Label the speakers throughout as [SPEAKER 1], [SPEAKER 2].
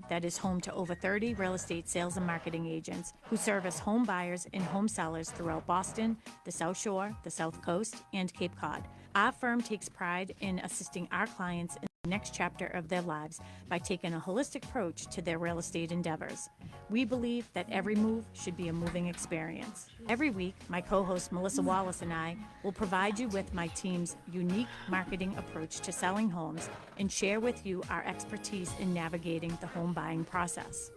[SPEAKER 1] that is home to over 30 real estate sales and marketing agents who service home buyers and home sellers throughout Boston, the South Shore, the South Coast, and Cape Cod. Our firm takes pride in assisting our clients in the next chapter of their lives by taking a holistic approach to their real estate endeavors. We believe that every move should be a moving experience. Every week, my co-host Melissa Wallace and I will provide you with my team's unique marketing approach to selling homes and share with you our expertise in navigating the home buying process.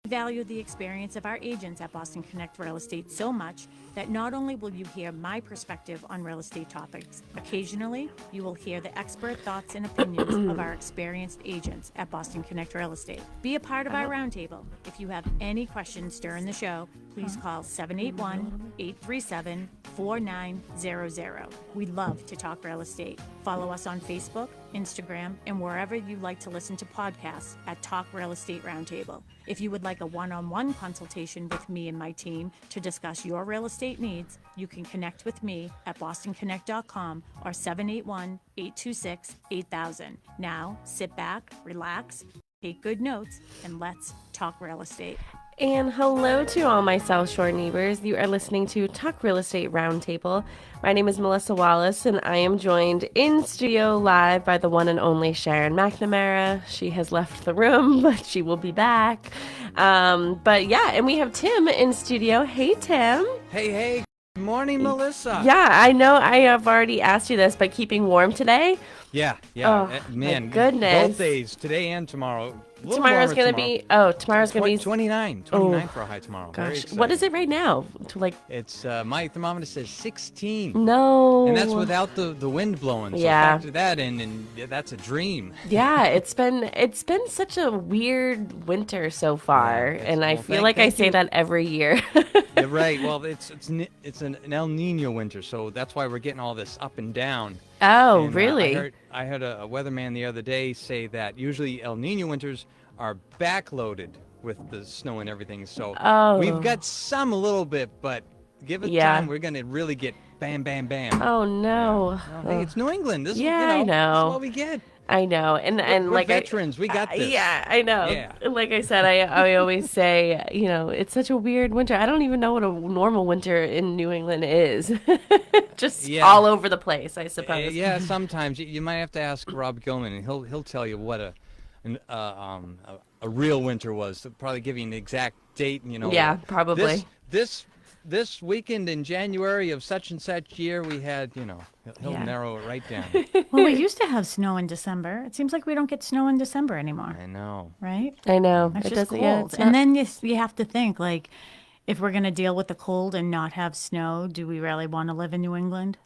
[SPEAKER 1] We value the experience of our agents at Boston Connect Real Estate so much that not only will you hear my perspective on real estate topics, occasionally you will hear the expert thoughts and opinions of our experienced agents at Boston Connect Real Estate. Be a part of our roundtable. If you have any questions during the show, please call 781-837-4900. We love to talk real estate. Follow us on Facebook, Instagram, and wherever you like to listen to podcasts at Talk Real Estate Roundtable. If you would like a one-on-one consultation with me and my team to discuss your real estate needs, you can connect with me at bostonconnect.com or 781-826-8000. Now, sit back, relax, take good notes, and let's talk real estate.
[SPEAKER 2] And hello to all my South Shore neighbors. You are listening to Talk Real Estate Roundtable. My name is Melissa Wallace, and I am joined in studio live by the one and only Sharon McNamara. She has left the room, but she will be back. But yeah, and we have Tim in studio. Hey, Tim.
[SPEAKER 3] Hey. Good morning, Melissa.
[SPEAKER 2] Yeah, I know I have already asked you this, but keeping warm today?
[SPEAKER 3] Yeah.
[SPEAKER 2] Oh,
[SPEAKER 3] man,
[SPEAKER 2] my goodness.
[SPEAKER 3] Both days, today and tomorrow.
[SPEAKER 2] Tomorrow's going to be
[SPEAKER 3] 29 for a high tomorrow.
[SPEAKER 2] Gosh, what is it right now?
[SPEAKER 3] It's my thermometer says 16.
[SPEAKER 2] No.
[SPEAKER 3] And that's without the wind blowing. So factor that in, and that's a dream.
[SPEAKER 2] Yeah, it's been such a weird winter so far, and I feel like I say that every year.
[SPEAKER 3] You're right. Well, it's an El Nino winter, so that's why we're getting all this up and down.
[SPEAKER 2] Oh,
[SPEAKER 3] And,
[SPEAKER 2] really?
[SPEAKER 3] I heard a weatherman the other day say that usually El Nino winters are backloaded with the snow and everything. So we've got some a little bit, but give it time. We're going to really get bam, bam, bam.
[SPEAKER 2] Oh, no.
[SPEAKER 3] Hey, it's New England. This
[SPEAKER 2] I know.
[SPEAKER 3] This is what we get.
[SPEAKER 2] I know, and
[SPEAKER 3] we're
[SPEAKER 2] like
[SPEAKER 3] veterans, we got this.
[SPEAKER 2] Yeah, I know.
[SPEAKER 3] Yeah.
[SPEAKER 2] Like I said, I always say, it's such a weird winter. I don't even know what a normal winter in New England is. Just all over the place, I suppose.
[SPEAKER 3] Yeah, sometimes you might have to ask Rob Gilman, and he'll tell you what a real winter was. He'll probably give you an exact date.
[SPEAKER 2] Yeah, probably.
[SPEAKER 3] This weekend in January of such and such year, we had, he'll narrow it right down.
[SPEAKER 1] Well, we used to have snow in December. It seems like we don't get snow in December anymore.
[SPEAKER 3] I know.
[SPEAKER 1] Right?
[SPEAKER 2] I know.
[SPEAKER 1] It's just cold. And then you have to think, like, if we're going to deal with the cold and not have snow, do we really want to live in New England?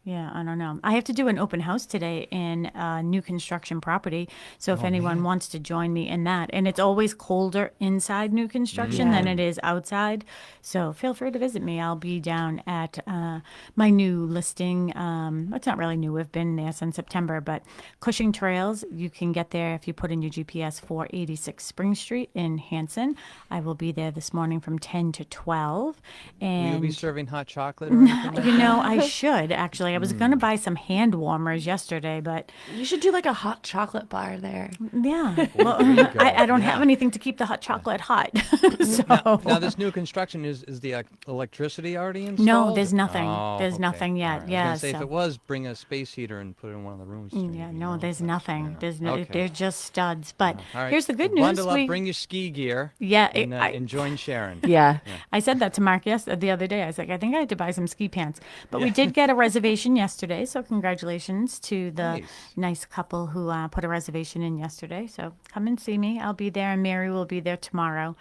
[SPEAKER 1] Yeah, I don't know. I have to do an open house today in a new construction property. So if anyone wants to join me in that, and it's always colder inside new construction than it is outside. So feel free to visit me. I'll be down at my new listing. It's not really new. We've been there since September, but Cushing Trails, you can get there if you put in your GPS 486 Spring Street in Hanson. I will be there this morning from 10 to 12. And
[SPEAKER 3] Will you be serving hot chocolate or anything like that?
[SPEAKER 1] I should actually. I was going to buy some hand warmers yesterday, but
[SPEAKER 2] you should do like a hot chocolate bar there.
[SPEAKER 1] Yeah. Well, I don't have anything to keep the hot chocolate hot. So
[SPEAKER 3] now this new construction is the electricity already installed?
[SPEAKER 1] No, there's nothing.
[SPEAKER 3] Oh,
[SPEAKER 1] there's nothing yet.
[SPEAKER 3] Right.
[SPEAKER 1] Yeah.
[SPEAKER 3] I was gonna say, if it was, bring a space heater and put it in one of the rooms.
[SPEAKER 1] Yeah. No, there's nothing. There's no.
[SPEAKER 3] Okay.
[SPEAKER 1] They're just studs. But
[SPEAKER 3] Right.
[SPEAKER 1] here's the good news.
[SPEAKER 3] Bundle up, bring your ski gear.
[SPEAKER 1] Yeah.
[SPEAKER 3] And join Sharon.
[SPEAKER 2] Yeah.
[SPEAKER 1] I said that to Mark the other day. I was like, I think I had to buy some ski pants. But we did get a reservation yesterday, so congratulations to the nice couple who put a reservation in yesterday. So come and see me. I'll be there, and Mary will be there tomorrow.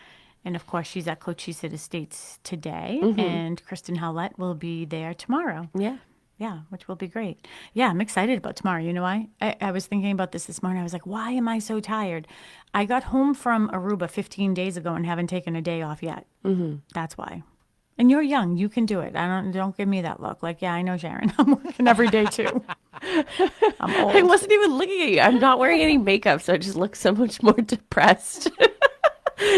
[SPEAKER 1] And, of course, she's at Cochise Estates today, and Kristen Howlett will be there tomorrow.
[SPEAKER 2] Yeah.
[SPEAKER 1] Yeah, which will be great. Yeah, I'm excited about tomorrow. You know why? I was thinking about this morning. I was like, why am I so tired? I got home from Aruba 15 days ago and haven't taken a day off yet. That's why. And you're young. You can do it. Don't give me that look. Like, yeah, I know, Sharon. I'm working every day, too. I'm old.
[SPEAKER 2] I wasn't even looking at you. I'm not wearing any makeup, so I just look so much more depressed.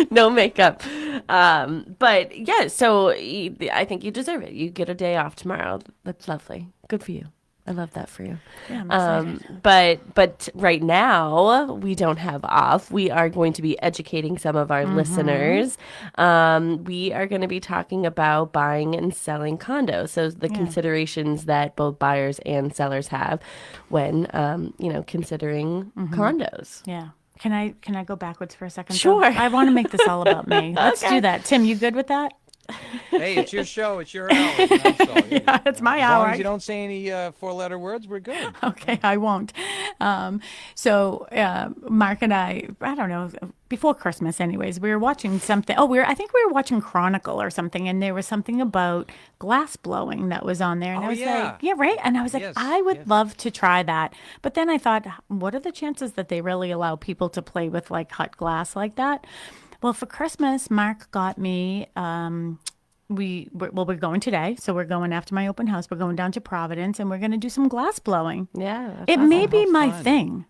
[SPEAKER 2] No makeup. But yeah, so I think you deserve it. You get a day off tomorrow. That's lovely. Good for you. I love that for you.
[SPEAKER 1] Yeah, I'm excited.
[SPEAKER 2] But right now we don't have off. We are going to be educating some of our listeners. We are going to be talking about buying and selling condos. So the considerations that both buyers and sellers have when, considering condos.
[SPEAKER 1] Yeah. Can I go backwards for a second?
[SPEAKER 2] Sure.
[SPEAKER 1] I want to make this all about me. Let's do that. Tim, you good with that?
[SPEAKER 3] Hey, it's your show. It's your hour. Yeah,
[SPEAKER 1] it's my
[SPEAKER 3] as
[SPEAKER 1] hour.
[SPEAKER 3] As long as you don't say any four-letter words, we're good.
[SPEAKER 1] Okay, I won't. Mark and I don't know, before Christmas anyways, we were watching something. I think we were watching Chronicle or something, and there was something about glass blowing that was on there. And I was like, yeah, right. And I was like,
[SPEAKER 3] yes,
[SPEAKER 1] I would love to try that. But then I thought, what are the chances that they really allow people to play with like cut glass like that? Well, for Christmas, Mark got me, we're going today. So we're going after my open house. We're going down to Providence and we're going to do some glass blowing.
[SPEAKER 2] Yeah.
[SPEAKER 1] It may be my thing.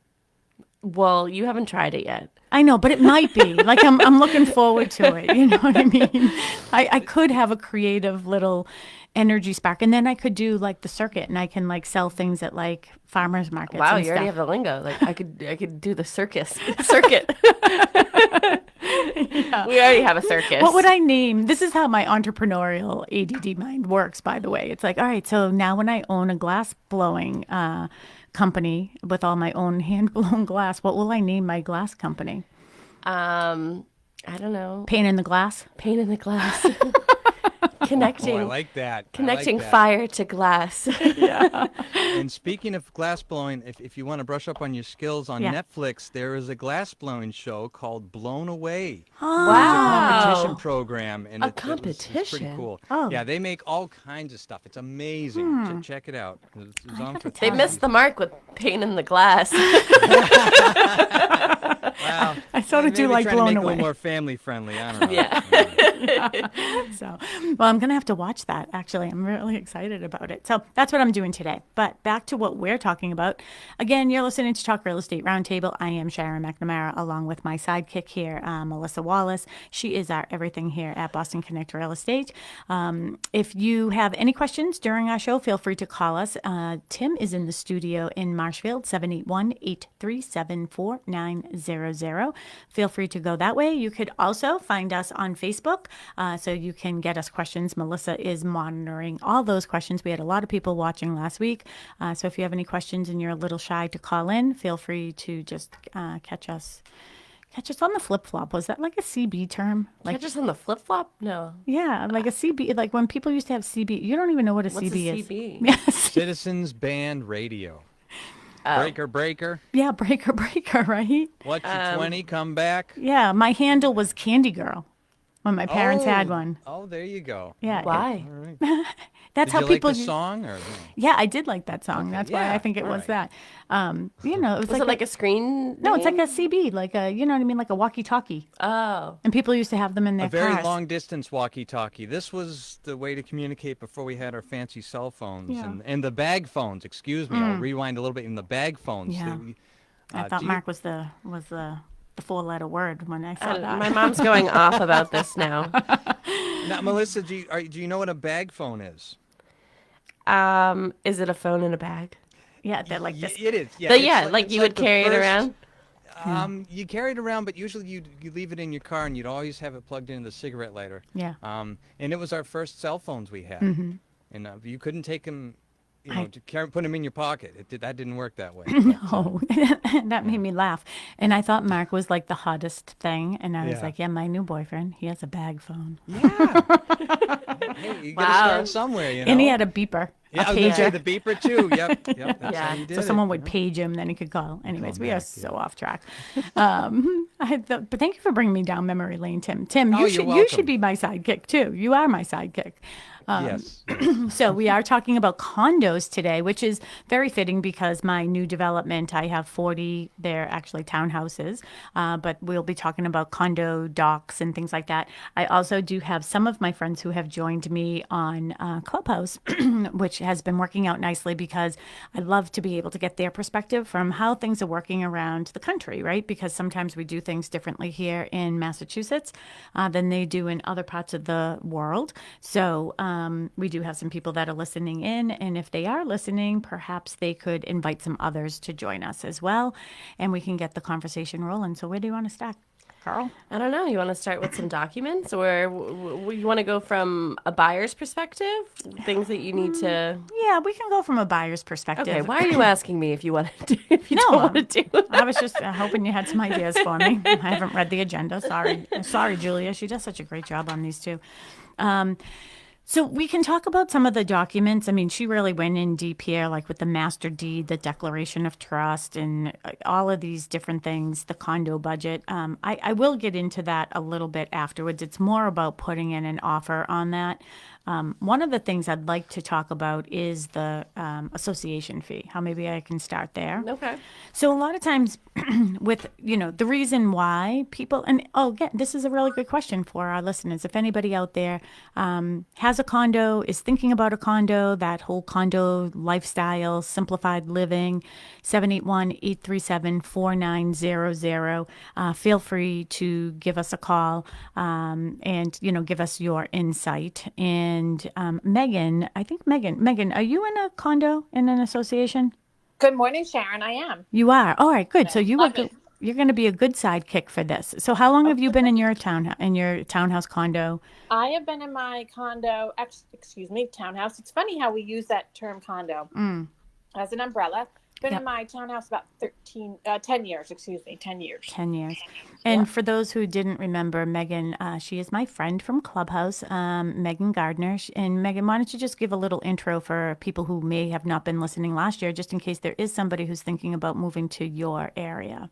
[SPEAKER 2] Well, you haven't tried it yet.
[SPEAKER 1] I know, but it might be. Like I'm looking forward to it. You know what I mean? I could have a creative little energy spark, and then I could do like the circuit, and I can like sell things at like farmers markets.
[SPEAKER 2] Wow,
[SPEAKER 1] and
[SPEAKER 2] you already
[SPEAKER 1] stuff.
[SPEAKER 2] have the lingo. Like I could do the circuit. Yeah. We already have a circus.
[SPEAKER 1] What would I name? This is how my entrepreneurial ADD mind works, by the way. It's like, all right, so now when I own a glass blowing company with all my own hand blown glass, what will I name my glass company?
[SPEAKER 2] I don't know.
[SPEAKER 1] Pain in the glass.
[SPEAKER 2] Pain in the glass. Connecting.
[SPEAKER 3] Oh, I like that.
[SPEAKER 2] Connecting fire to glass.
[SPEAKER 1] Yeah.
[SPEAKER 3] And speaking of glass blowing, if you want to brush up on your skills on Netflix, there is a glass blowing show called Blown Away.
[SPEAKER 1] Oh.
[SPEAKER 2] Wow.
[SPEAKER 3] It's a competition program. And it's pretty cool.
[SPEAKER 1] Oh.
[SPEAKER 3] Yeah, they make all kinds of stuff. It's amazing. Check it out. It's on for
[SPEAKER 2] They missed the mark with pain in the glass.
[SPEAKER 3] Wow.
[SPEAKER 1] I sort of do like
[SPEAKER 3] trying to
[SPEAKER 1] Blown
[SPEAKER 3] make
[SPEAKER 1] Away.
[SPEAKER 3] It a little more family friendly. I don't know.
[SPEAKER 2] Yeah.
[SPEAKER 1] So, well, I'm going to have to watch that, actually. I'm really excited about it. So that's what I'm doing today. But back to what we're talking about. Again, you're listening to Talk Real Estate Roundtable. I am Sharon McNamara, along with my sidekick here, Melissa Wallace. She is our everything here at Boston Connect Real Estate. If you have any questions during our show, feel free to call us. Tim is in the studio in Marshfield, 781-837-4900. Feel free to go that way. You could also find us on Facebook, so you can get us questions. Melissa is monitoring all those questions. We had a lot of people watching last week. So if you have any questions and you're a little shy to call in, feel free to just catch us on the flip-flop. Was that like a CB term? Like,
[SPEAKER 2] Catch us on the flip-flop? No.
[SPEAKER 1] yeah, like a CB. Like when people used to have CB, you don't even know what a
[SPEAKER 2] What's
[SPEAKER 1] CB
[SPEAKER 2] a
[SPEAKER 1] is.
[SPEAKER 2] CB?
[SPEAKER 1] Yes.
[SPEAKER 3] Citizens Band Radio. Breaker.
[SPEAKER 1] Yeah, breaker, right?
[SPEAKER 3] What's your 20? Come back.
[SPEAKER 1] Yeah, my handle was Candy Girl when my parents had one.
[SPEAKER 3] Oh, there you go.
[SPEAKER 1] Yeah.
[SPEAKER 2] Why?
[SPEAKER 3] All right.
[SPEAKER 1] That's
[SPEAKER 3] Did
[SPEAKER 1] how
[SPEAKER 3] you
[SPEAKER 1] people
[SPEAKER 3] like the
[SPEAKER 1] use-
[SPEAKER 3] song? Or
[SPEAKER 1] Yeah, I did like that song.
[SPEAKER 3] Okay,
[SPEAKER 1] That's why
[SPEAKER 3] yeah,
[SPEAKER 1] I think it
[SPEAKER 3] all
[SPEAKER 1] was
[SPEAKER 3] right.
[SPEAKER 1] that. It was
[SPEAKER 2] Was it like a screen?
[SPEAKER 1] No, it's like
[SPEAKER 2] name?
[SPEAKER 1] a CB, like a, you know what I mean, like a walkie-talkie.
[SPEAKER 2] Oh.
[SPEAKER 1] And people used to have them in their
[SPEAKER 3] a very
[SPEAKER 1] cars.
[SPEAKER 3] long distance walkie-talkie. This was the way to communicate before we had our fancy cell phones
[SPEAKER 1] Yeah.
[SPEAKER 3] and the bag phones. Excuse me, I'll rewind a little bit. In the bag phones.
[SPEAKER 1] Yeah. I thought
[SPEAKER 3] do you-
[SPEAKER 1] Mark was the four-letter word when I saw that.
[SPEAKER 2] My mom's going off about this now.
[SPEAKER 3] Now, Melissa, do you know what a bag phone is?
[SPEAKER 2] Is it a phone in a bag?
[SPEAKER 1] Yeah, they're like this.
[SPEAKER 3] It is. Yeah,
[SPEAKER 2] But
[SPEAKER 3] it's
[SPEAKER 2] yeah, like
[SPEAKER 3] it's
[SPEAKER 2] you would
[SPEAKER 3] the
[SPEAKER 2] carry it
[SPEAKER 3] first-
[SPEAKER 2] around?
[SPEAKER 3] You carry it around, but usually you leave it in your car, and you'd always have it plugged into the cigarette lighter.
[SPEAKER 1] Yeah.
[SPEAKER 3] And it was our first cell phones we had, and you couldn't take them, put them in your pocket. That didn't work that way.
[SPEAKER 1] Oh, that made me laugh. And I thought Mark was like the hottest thing. And I was
[SPEAKER 3] Yeah.
[SPEAKER 1] like, yeah, my new boyfriend, he has a bag phone.
[SPEAKER 3] Yeah. Hey, you gotta start somewhere, you know.
[SPEAKER 1] And he had a beeper,
[SPEAKER 3] Yeah,
[SPEAKER 1] a
[SPEAKER 3] I was gonna say
[SPEAKER 1] pager.
[SPEAKER 3] the beeper too. Yep. That's
[SPEAKER 2] Yeah,
[SPEAKER 3] how you did
[SPEAKER 1] So
[SPEAKER 3] it,
[SPEAKER 1] someone
[SPEAKER 3] you
[SPEAKER 1] would
[SPEAKER 3] know?
[SPEAKER 1] page him, then he could call. Anyways, we are
[SPEAKER 3] back,
[SPEAKER 1] so off track. But thank you for bringing me down memory lane, Tim. Tim,
[SPEAKER 3] Oh,
[SPEAKER 1] you
[SPEAKER 3] you're
[SPEAKER 1] should
[SPEAKER 3] welcome.
[SPEAKER 1] be my sidekick too. You are my sidekick.
[SPEAKER 3] Yes.
[SPEAKER 1] So we are talking about condos today, which is very fitting because my new development, I have 40, they're actually townhouses, but we'll be talking about condo docs and things like that. I also do have some of my friends who have joined me on Clubhouse, which has been working out nicely because I love to be able to get their perspective from how things are working around the country, right? Because sometimes we do things differently here in Massachusetts than they do in other parts of the world. So We do have some people that are listening in, and if they are listening, perhaps they could invite some others to join us as well, and we can get the conversation rolling. So where do you want to start, Carl?
[SPEAKER 2] I don't know. You want to start with some documents, or you want to go from a buyer's perspective? Things that you need to.
[SPEAKER 1] Yeah, we can go from a buyer's perspective.
[SPEAKER 2] Okay. Why are you asking me if you want to do? If you don't want to do?
[SPEAKER 1] I was just hoping you had some ideas for me. I haven't read the agenda. Sorry, Julia. She does such a great job on these two. So we can talk about some of the documents. I mean, she really went in deep here, like with the master deed, the declaration of trust, and all of these different things, the condo budget. I will get into that a little bit afterwards. It's more about putting in an offer on that. One of the things I'd like to talk about is the association fee, how maybe I can start there.
[SPEAKER 2] Okay.
[SPEAKER 1] So a lot of times with, the reason why people, again, this is a really good question for our listeners. If anybody out there has a condo, is thinking about a condo, that whole condo lifestyle, simplified living, 781-837-4900. Feel free to give us a call and, give us your insight. And Megan, Megan, are you in a condo, in an association?
[SPEAKER 4] Good morning, Sharon. I am.
[SPEAKER 1] You are? All right, good. So you're going to be a good sidekick for this. So how long have you been in your townhouse condo?
[SPEAKER 4] I have been in my condo, townhouse. It's funny how we use that term condo as an umbrella. Been in my townhouse about 10 years. 10 years.
[SPEAKER 1] 10 years. And for those who didn't remember, Megan, she is my friend from Clubhouse, Megan Gardner. And Megan, why don't you just give a little intro for people who may have not been listening last year, just in case there is somebody who's thinking about moving to your area.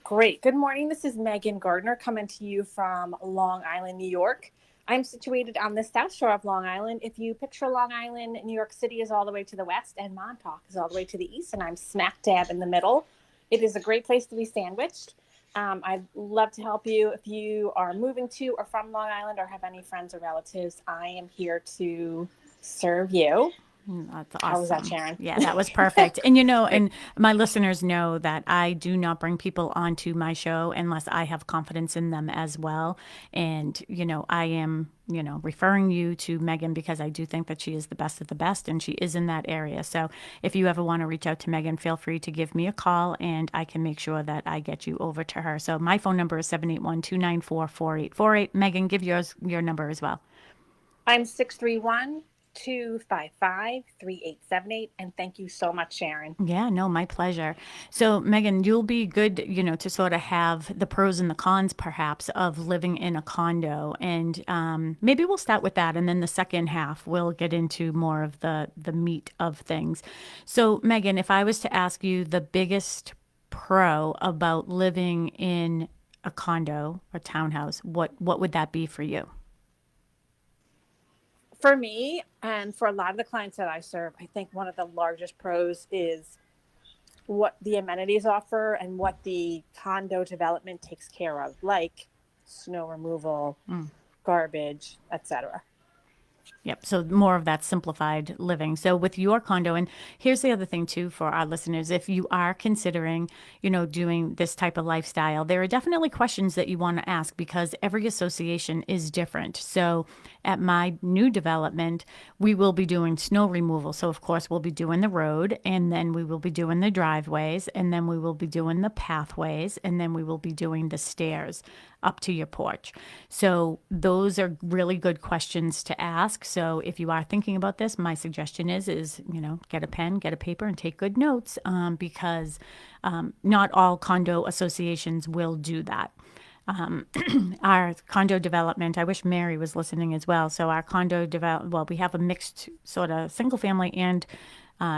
[SPEAKER 4] Great. Good morning. This is Megan Gardner coming to you from Long Island, New York. I'm situated on the south shore of Long Island. If you picture Long Island, New York City is all the way to the west and Montauk is all the way to the east, and I'm smack dab in the middle. It is a great place to be sandwiched. I'd love to help you if you are moving to or from Long Island or have any friends or relatives. I am here to serve you.
[SPEAKER 1] That's awesome.
[SPEAKER 4] How was that, Sharon?
[SPEAKER 1] Yeah, that was perfect. And and my listeners know that I do not bring people onto my show unless I have confidence in them as well. And, I am, referring you to Megan because I do think that she is the best of the best and she is in that area. So if you ever want to reach out to Megan, feel free to give me a call and I can make sure that I get you over to her. So my phone number is 781-294-4848. Megan, give your number as well.
[SPEAKER 4] I'm 631-255-3878. And thank you so much, Sharon.
[SPEAKER 1] Yeah, no, my pleasure. So Megan, you'll be good, to sort of have the pros and the cons perhaps of living in a condo. And maybe we'll start with that. And then the second half, we'll get into more of the meat of things. So Megan, if I was to ask you the biggest pro about living in a condo or townhouse, what would that be for you?
[SPEAKER 4] For me, and for a lot of the clients that I serve, I think one of the largest pros is what the amenities offer and what the condo development takes care of, like snow removal, garbage, etc.
[SPEAKER 1] Yep. So more of that simplified living. So with your condo, and here's the other thing too for our listeners, if you are considering, doing this type of lifestyle, there are definitely questions that you want to ask because every association is different. So at my new development, we will be doing snow removal. So of course we'll be doing the road, and then we will be doing the driveways, and then we will be doing the pathways, and then we will be doing the stairs up to your porch. So those are really good questions to ask. So if you are thinking about this, my suggestion is get a pen, get a paper, and take good notes because not all condo associations will do that. Our condo development, I wish Mary was listening as well. So our condo we have a mixed sort of single family and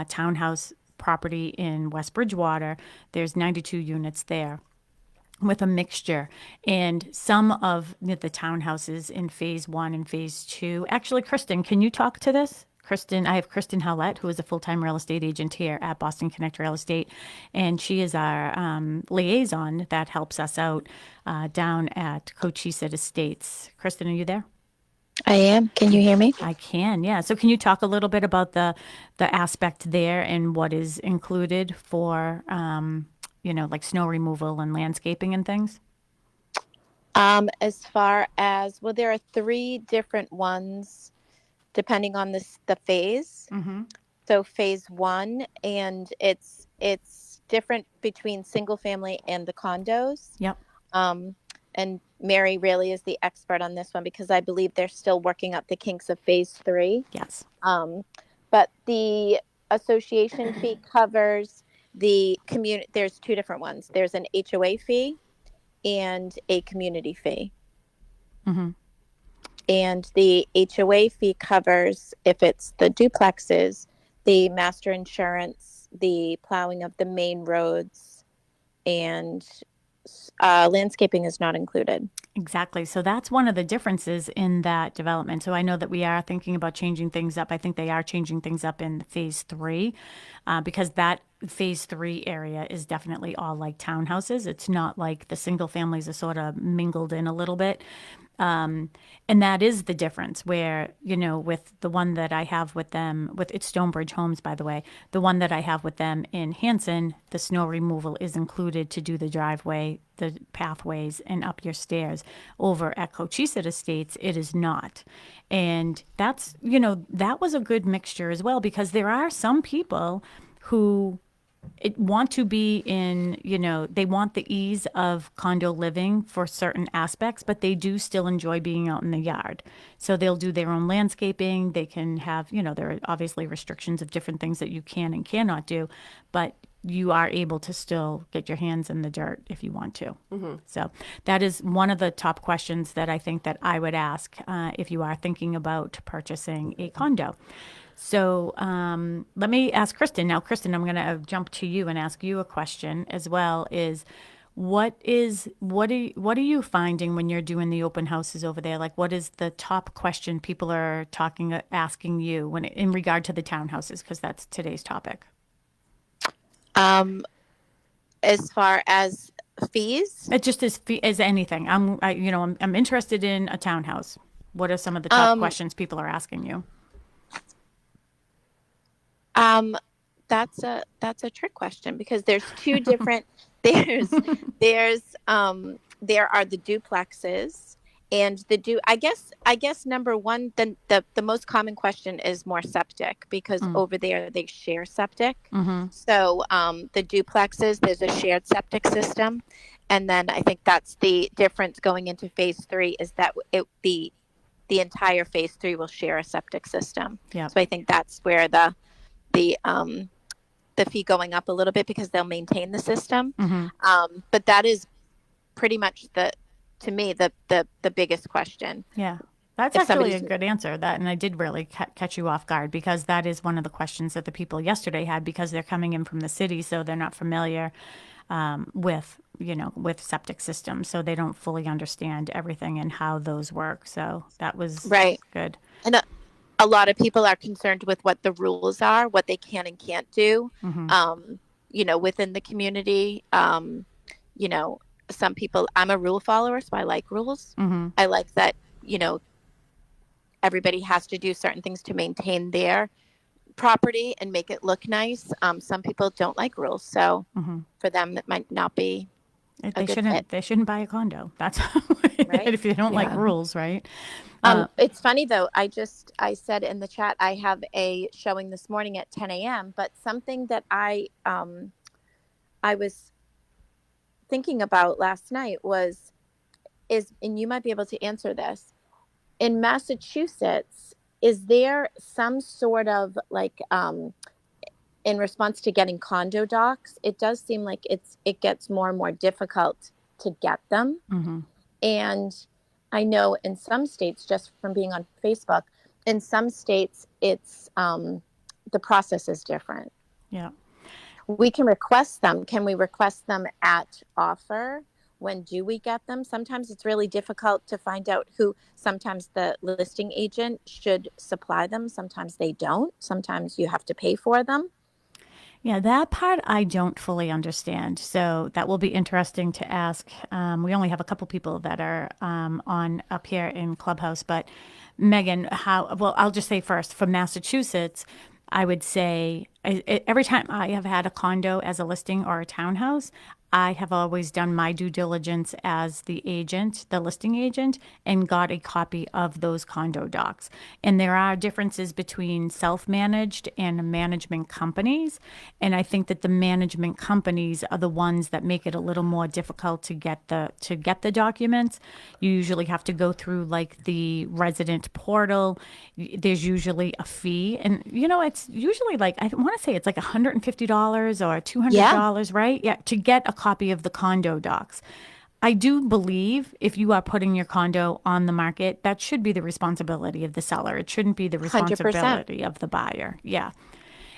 [SPEAKER 1] townhouse property in West Bridgewater. There's 92 units there with a mixture, and some of the townhouses in phase 1 and phase 2. Actually, Kristen, can you talk to this? I have Kristen Howlett, who is a full-time real estate agent here at Boston Connect Real Estate, and she is our liaison that helps us out down at Cochise Estates. Kristen, are you there?
[SPEAKER 5] I am. Can you hear me?
[SPEAKER 1] I can, yeah. So can you talk a little bit about the aspect there and what is included for like snow removal and landscaping and things?
[SPEAKER 5] As far as, there are 3 different ones depending on the phase.
[SPEAKER 1] Mm-hmm.
[SPEAKER 5] So phase one, and it's different between single family and the condos.
[SPEAKER 1] Yep.
[SPEAKER 5] And Mary really is the expert on this one because I believe they're still working up the kinks of phase three.
[SPEAKER 1] Yes.
[SPEAKER 5] But the association fee covers the community. There's two different ones. There's an HOA fee and a community fee.
[SPEAKER 1] Mm-hmm.
[SPEAKER 5] And the HOA fee covers, if it's the duplexes, the master insurance, the plowing of the main roads, and landscaping is not included.
[SPEAKER 1] Exactly. So that's one of the differences in that development. So I know that we are thinking about changing things up. I think they are changing things up in phase three, because that phase three area is definitely all like townhouses. It's not like the single families are sort of mingled in a little bit. And that is the difference where, with the one that I have with them, it's Stonebridge Homes, by the way, the one that I have with them in Hanson, the snow removal is included to do the driveway, the pathways, and up your stairs. Over at Cochise Estates, it is not. And that's, that was a good mixture as well, because there are some people who want to be in, they want the ease of condo living for certain aspects, but they do still enjoy being out in the yard. So they'll do their own landscaping. They can have, there are obviously restrictions of different things that you can and cannot do, but you are able to still get your hands in the dirt if you want to. Mm-hmm. So that is one of the top questions that I think that I would ask if you are thinking about purchasing a condo. So let me ask Kristen. Now, Kristen, I'm going to jump to you and ask you a question as well. What are you finding when you're doing the open houses over there? Like, what is the top question people are asking you when in regard to the townhouses? Because that's today's topic.
[SPEAKER 5] As far as fees,
[SPEAKER 1] It just as anything. I'm interested in a townhouse. What are some of the top questions people are asking you?
[SPEAKER 5] That's a trick question because there's two different there are the duplexes and I guess number one, the most common question is more septic because over there they share septic.
[SPEAKER 1] Mm-hmm.
[SPEAKER 5] So the duplexes, there's a shared septic system, and then I think that's the difference going into phase three is that the entire phase three will share a septic system.
[SPEAKER 1] Yeah.
[SPEAKER 5] So I think that's where the fee going up a little bit because they'll maintain the system.
[SPEAKER 1] Mm-hmm.
[SPEAKER 5] But that is pretty much to me the biggest question.
[SPEAKER 1] Yeah. That's actually a good answer. And I did really catch you off guard because that is one of the questions that the people yesterday had because they're coming in from the city, so they're not familiar with septic systems, so they don't fully understand everything and how those work. So that was
[SPEAKER 5] right.
[SPEAKER 1] Good.
[SPEAKER 5] And a lot of people are concerned with what the rules are, what they can and can't do, within the community. Some people, I'm a rule follower, so I like rules.
[SPEAKER 1] Mm-hmm.
[SPEAKER 5] I like that, everybody has to do certain things to maintain their property and make it look nice. Some people don't like rules. So for them, that might not be
[SPEAKER 1] They shouldn't buy a condo. That's right? If they don't like rules, right?
[SPEAKER 5] It's funny though. I said in the chat, I have a showing this morning at 10 a.m. But something that I was thinking about last night and you might be able to answer this. In Massachusetts, is there some sort of in response to getting condo docs? It does seem like it gets more and more difficult to get them.
[SPEAKER 1] Mm-hmm.
[SPEAKER 5] And I know in some states, just from being on Facebook, in some states, it's the process is different.
[SPEAKER 1] Yeah.
[SPEAKER 5] We can request them. Can we request them at offer? When do we get them? Sometimes it's really difficult to find out who. Sometimes the listing agent should supply them. Sometimes they don't. Sometimes you have to pay for them.
[SPEAKER 1] Yeah, that part I don't fully understand. So that will be interesting to ask. We only have a couple people that are on up here in Clubhouse, but Megan, I'll just say first, for Massachusetts, I would say every time I have had a condo as a listing or a townhouse, I have always done my due diligence as the agent, the listing agent, and got a copy of those condo docs. And there are differences between self-managed and management companies. And I think that the management companies are the ones that make it a little more difficult to get the documents. You usually have to go through like the resident portal. There's usually a fee. And it's usually like, I want to say it's like $150 or $200, right? Yeah, to get a copy of the condo docs. I do believe if you are putting your condo on the market, that should be the responsibility of the seller. It shouldn't be the
[SPEAKER 5] 100%.
[SPEAKER 1] responsibility of the buyer. Yeah.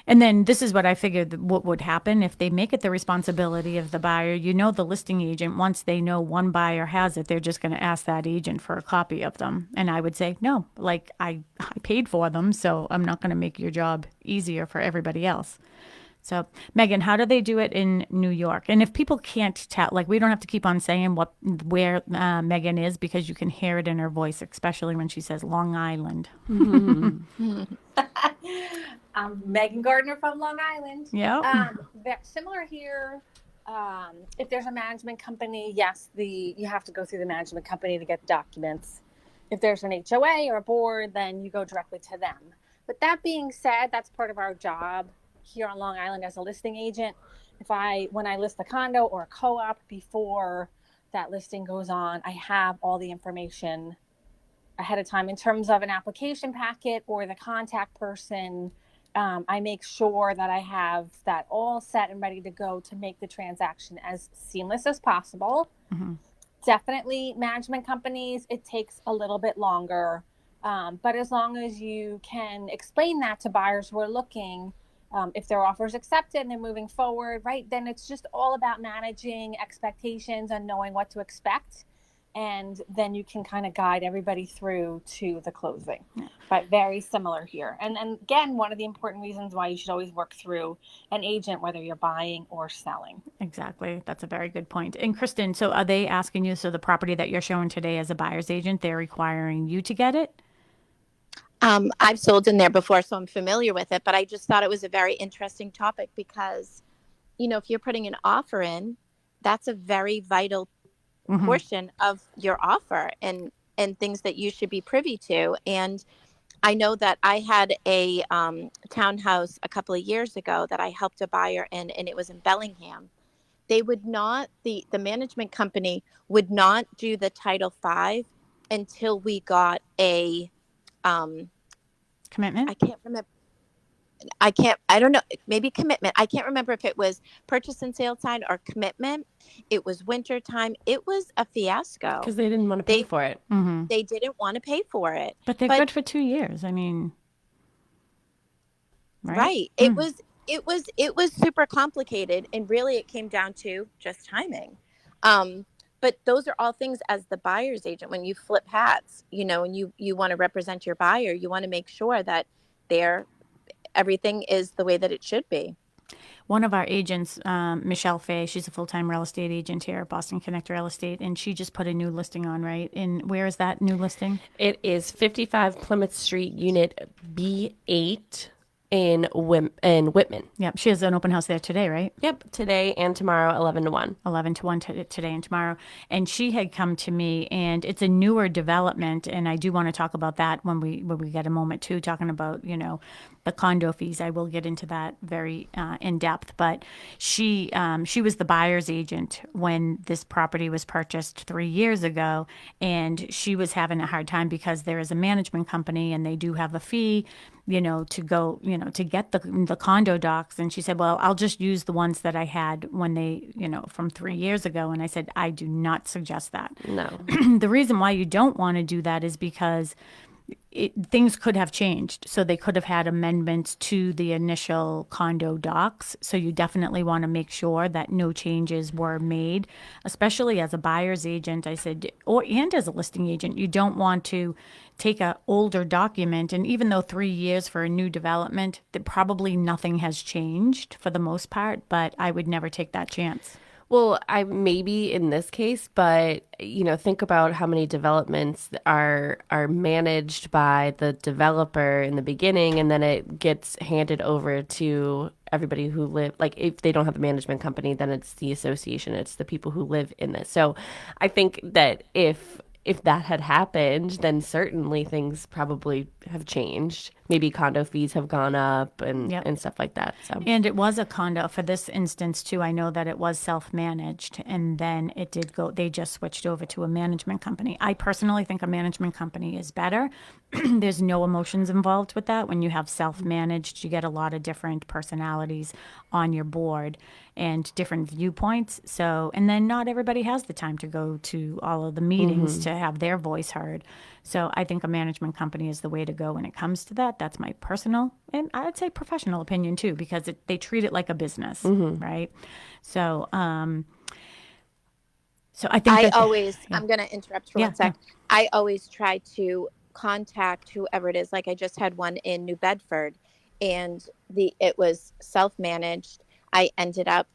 [SPEAKER 1] And then this is what I figured what would happen if they make it the responsibility of the buyer. The listing agent, once they know one buyer has it, they're just going to ask that agent for a copy of them. And I would say, no, like I paid for them, so I'm not going to make your job easier for everybody else. So, Megan, how do they do it in New York? And if people can't tell, like we don't have to keep on saying where Megan is because you can hear it in her voice, especially when she says Long Island.
[SPEAKER 4] I'm Megan Gardner from Long Island.
[SPEAKER 1] Yeah.
[SPEAKER 4] Similar here. If there's a management company, yes, you have to go through the management company to get the documents. If there's an HOA or a board, then you go directly to them. But that being said, that's part of our job here on Long Island as a listing agent. When I list a condo or a co-op before that listing goes on, I have all the information ahead of time in terms of an application packet or the contact person. I make sure that I have that all set and ready to go to make the transaction as seamless as possible.
[SPEAKER 1] Mm-hmm.
[SPEAKER 4] Definitely management companies, it takes a little bit longer. But as long as you can explain that to buyers who are looking, if their offer is accepted and they're moving forward, right, then it's just all about managing expectations and knowing what to expect. And then you can kind of guide everybody through to the closing. Yeah. But very similar here. And again, one of the important reasons why you should always work through an agent, whether you're buying or selling.
[SPEAKER 1] Exactly. That's a very good point. And Kristen, so are they asking you, so the property that you're showing today as a buyer's agent, they're requiring you to get it?
[SPEAKER 5] I've sold in there before, so I'm familiar with it, but I just thought it was a very interesting topic because, if you're putting an offer in, that's a very vital portion of your offer and things that you should be privy to. And I know that I had a townhouse a couple of years ago that I helped a buyer in, and it was in Bellingham. They would not, the management company would not do the Title V until we got a
[SPEAKER 1] commitment.
[SPEAKER 5] I don't know, maybe commitment. I can't remember if it was purchase and sale sign or commitment. It was winter time. It was a fiasco.
[SPEAKER 2] Because they didn't want to pay for it.
[SPEAKER 1] Mm-hmm.
[SPEAKER 5] They didn't want to pay for it.
[SPEAKER 1] But they're good for 2 years. I mean,
[SPEAKER 5] right. It was super complicated, and really it came down to just timing. But those are all things as the buyer's agent, when you flip hats, and you want to represent your buyer, you want to make sure that everything is the way that it should be.
[SPEAKER 1] One of our agents, Michelle Fay, she's a full-time real estate agent here at Boston Connect Real Estate, and she just put a new listing on, right? And where is that new listing?
[SPEAKER 2] It is 55 Plymouth Street, Unit B8 in Whitman.
[SPEAKER 1] Yep, she has an open house there today, right?
[SPEAKER 2] Yep, today and tomorrow, 11 to 1.
[SPEAKER 1] 11 to 1 today and tomorrow. And she had come to me, and it's a newer development, and I do want to talk about that when we get a moment too, talking about, the condo fees. I will get into that very in depth, but she was the buyer's agent when this property was purchased 3 years ago, and she was having a hard time because there is a management company and they do have a fee, to go, to get the condo docs. And she said, well, I'll just use the ones that I had when they, from 3 years ago. And I said, I do not suggest that.
[SPEAKER 2] No.
[SPEAKER 1] The reason why you don't want to do that is because things could have changed. So they could have had amendments to the initial condo docs. So you definitely want to make sure that no changes were made, especially as a buyer's agent. I said, and as a listing agent, you don't want to take an older document. And even though 3 years for a new development, that probably nothing has changed for the most part, but I would never take that chance.
[SPEAKER 2] Well, I maybe in this case, but think about how many developments are managed by the developer in the beginning, and then it gets handed over to everybody who live. Like if they don't have a management company, then it's the association, it's the people who live in this. So I think that if that had happened, then certainly things probably have changed. Maybe condo fees have gone up and stuff like that. So
[SPEAKER 1] And it was a condo for this instance too. I know that it was self-managed, and then it did go. They just switched over to a management company. I personally think a management company is better. There's no emotions involved with that. When you have self-managed, you get a lot of different personalities on your board and different viewpoints. So, and then not everybody has the time to go to all of the meetings to have their voice heard. So I think a management company is the way to go when it comes to that. That's my personal and I'd say professional opinion too, because they treat it like a business, right? So, so I think
[SPEAKER 5] I'm going to interrupt for 1 sec. I always try to contact whoever it is. Like I just had one in New Bedford, and it was self-managed. I ended up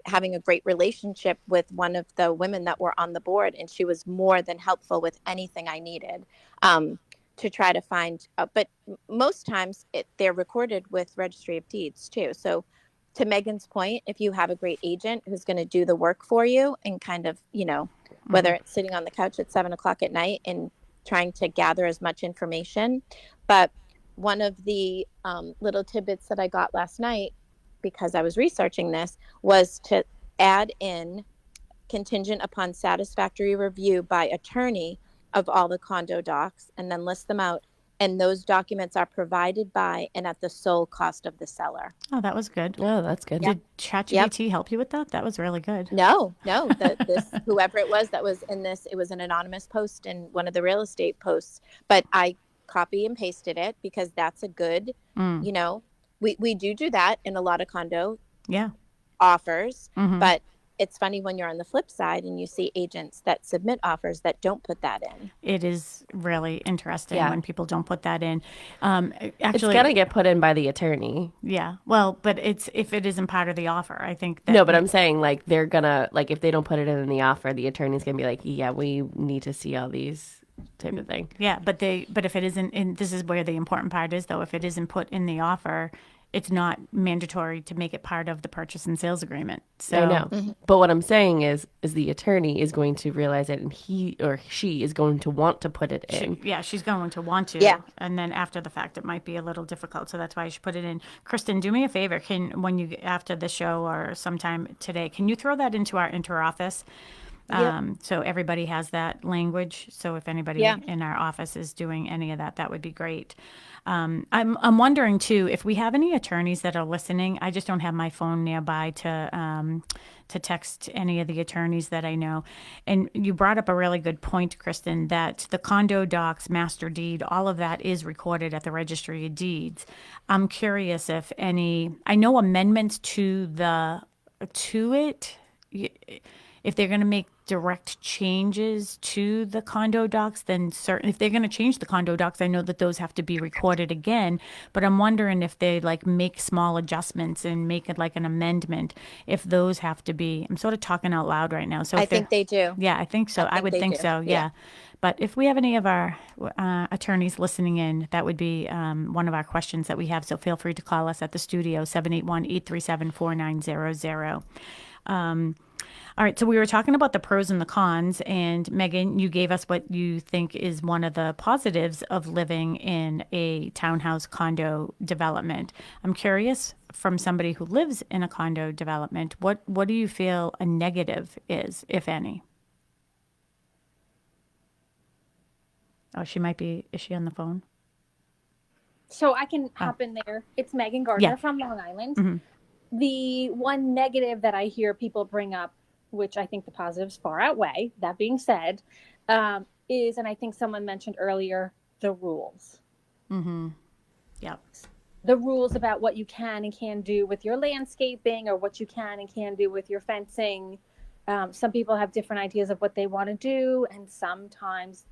[SPEAKER 5] having a great relationship with one of the women that were on the board, and she was more than helpful with anything I needed to try to find. But most times they're recorded with Registry of Deeds too. So to Megan's point, if you have a great agent who's going to do the work for you and kind of, whether it's sitting on the couch at 7:00 at night and trying to gather as much information. But one of the little tidbits that I got last night, because I was researching this, was to add in contingent upon satisfactory review by attorney of all the condo docs, and then list them out. And those documents are provided by and at the sole cost of the seller.
[SPEAKER 1] Oh, that was good.
[SPEAKER 2] Oh, that's good.
[SPEAKER 1] Did ChatGPT help you with that? That was really good.
[SPEAKER 5] No. This whoever it was that was in this, it was an anonymous post in one of the real estate posts, but I copy and pasted it because that's a good, we do that in a lot of condo offers, but it's funny when you're on the flip side and you see agents that submit offers that don't put that in.
[SPEAKER 1] It is really interesting when people don't put that in. Actually,
[SPEAKER 2] it's got to get put in by the attorney.
[SPEAKER 1] Yeah. Well, but if it isn't part of the offer, I think that.
[SPEAKER 2] No, but I'm saying like they're gonna, like if they don't put it in the offer, the attorney's gonna be like, yeah, we need to see all these type of thing.
[SPEAKER 1] Yeah, but if it isn't, and this is where the important part is though, if it isn't put in the offer, it's not mandatory to make it part of the purchase and sales agreement. So
[SPEAKER 2] I know. But what I'm saying is the attorney is going to realize it, and he or she is going to want to put it in.
[SPEAKER 1] She's going to want to.
[SPEAKER 5] Yeah.
[SPEAKER 1] And then after the fact, it might be a little difficult. So that's why you should put it in. Kristen, do me a favor. When you, after the show or sometime today, can you throw that into our interoffice? So everybody has that language. So if anybody in our office is doing any of that, that would be great. I'm wondering too, if we have any attorneys that are listening. I just don't have my phone nearby to text any of the attorneys that I know. And you brought up a really good point, Kristen, that the condo docs, master deed, all of that is recorded at the Registry of Deeds. I'm curious if I know amendments to it, if they're going to make direct changes to the condo docs, then if they're going to change the condo docs, I know that those have to be recorded again. But I'm wondering if they make small adjustments and make it like an amendment, if those have to be. I'm sort of talking out loud right now. So
[SPEAKER 5] I think they do.
[SPEAKER 1] Yeah, I think so. I would think so. Yeah. But if we have any of our attorneys listening in, that would be one of our questions that we have. So feel free to call us at the studio, 781-837-4900. All right, so we were talking about the pros and the cons, and Megan, you gave us what you think is one of the positives of living in a townhouse condo development. I'm curious, from somebody who lives in a condo development, what do you feel a negative is, if any? Oh, is she on the phone?
[SPEAKER 4] So I can hop in there. It's Megan Gardner from Long Island. Mm-hmm. The one negative that I hear people bring up, which I think the positives far outweigh, that being said, is, and I think someone mentioned earlier, the rules.
[SPEAKER 1] Mm-hmm. Yep.
[SPEAKER 4] The rules about what you can and can't do with your landscaping, or what you can and can't do with your fencing. Some people have different ideas of what they want to do, and sometimes